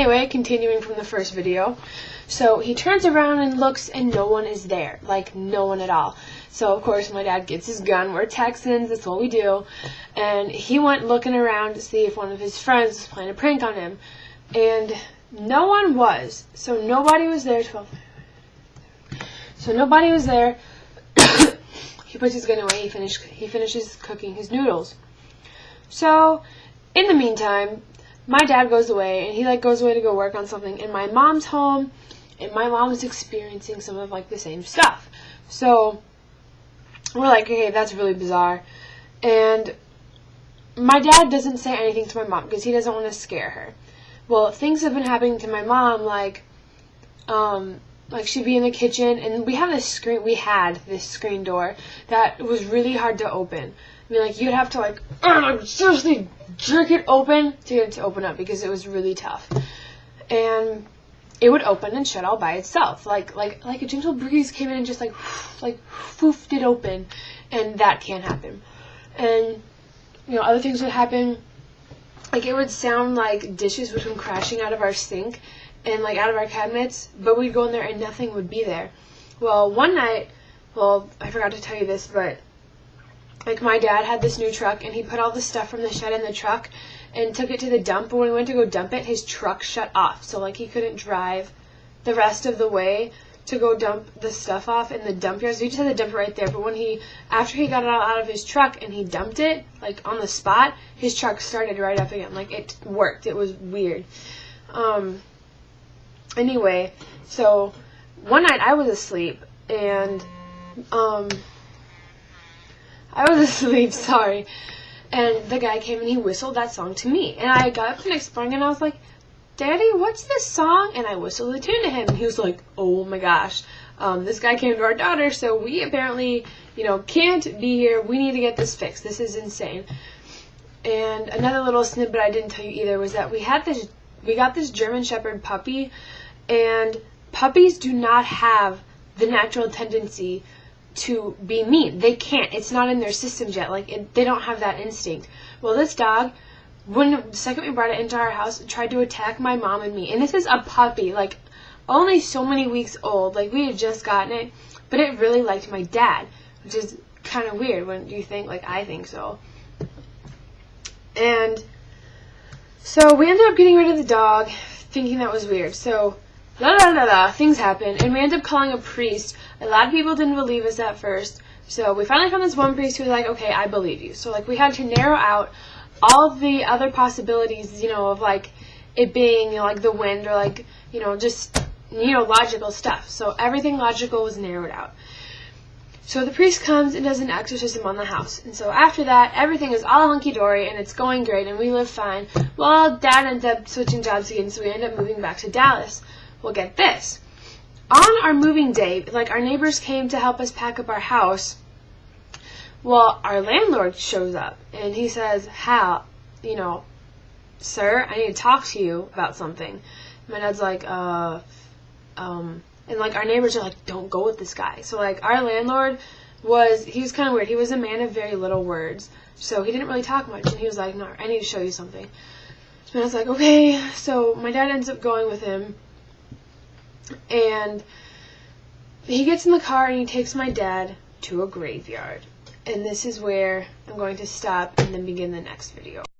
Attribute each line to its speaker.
Speaker 1: Anyway, continuing from the first video. So he turns around and looks, and no one is there. Like, no one at all. So, of course, my dad gets his gun. We're Texans. That's what we do. And he went looking around to see if one of his friends was playing a prank on him. And no one was. So nobody was there. So nobody was there. He puts his gun away. He finishes cooking his noodles. So, in the meantime, my dad goes away, and he goes away to go work on something, and my mom's home, and my mom is experiencing some of the same stuff. So we're like, okay, that's really bizarre. And my dad doesn't say anything to my mom because he doesn't want to scare her. Well, things have been happening to my mom, like she'd be in the kitchen, and we had this screen door that was really hard to open. I mean, you'd have to seriously jerk it open to get it to open up because it was really tough. And it would open and shut all by itself. Like a gentle breeze came in and just foofed it open, and that can't happen. And other things would happen. It would sound like dishes would come crashing out of our sink and out of our cabinets, but we'd go in there and nothing would be there. Well, one night, I forgot to tell you this, but my dad had this new truck, and he put all the stuff from the shed in the truck and took it to the dump. But when we went to go dump it, his truck shut off, so he couldn't drive the rest of the way to go dump the stuff off in the dump yard. So he just had to dump it right there. But after he got it all out of his truck and he dumped it on the spot, his truck started right up again. It worked. It was weird. Anyway, so one night I was asleep, and sorry. And the guy came and he whistled that song to me. And I got up the next morning and I was like, Daddy, what's this song? And I whistled the tune to him. And he was like, oh my gosh, this guy came to our daughter, so we apparently, can't be here. We need to get this fixed. This is insane. And another little snippet I didn't tell you either was that we got this German Shepherd puppy, and puppies do not have the natural tendency to be mean. They can't. It's not in their systems yet. They don't have that instinct. Well, this dog, the second we brought it into our house, tried to attack my mom and me. And this is a puppy, only so many weeks old. We had just gotten it, but it really liked my dad, which is kind of weird, wouldn't you think? I think so. And so we ended up getting rid of the dog, thinking that was weird. So things happen, and we ended up calling a priest. A lot of people didn't believe us at first, so we finally found this one priest who was like, okay, I believe you. So we had to narrow out all the other possibilities, of it being the wind, or just logical stuff. So everything logical was narrowed out. So the priest comes and does an exorcism on the house. And so after that, everything is all hunky-dory, and it's going great, and we live fine. Well, Dad ends up switching jobs again, so we end up moving back to Dallas. Well, get this. On our moving day, our neighbors came to help us pack up our house. Well, our landlord shows up, and he says, Hal, sir, I need to talk to you about something. My dad's like, and our neighbors are like, don't go with this guy. So our landlord he was kind of weird. He was a man of very little words, so he didn't really talk much, and he was like, no, I need to show you something. So I was like, okay. So my dad ends up going with him, and he gets in the car and he takes my dad to a graveyard. And this is where I'm going to stop and then begin the next video.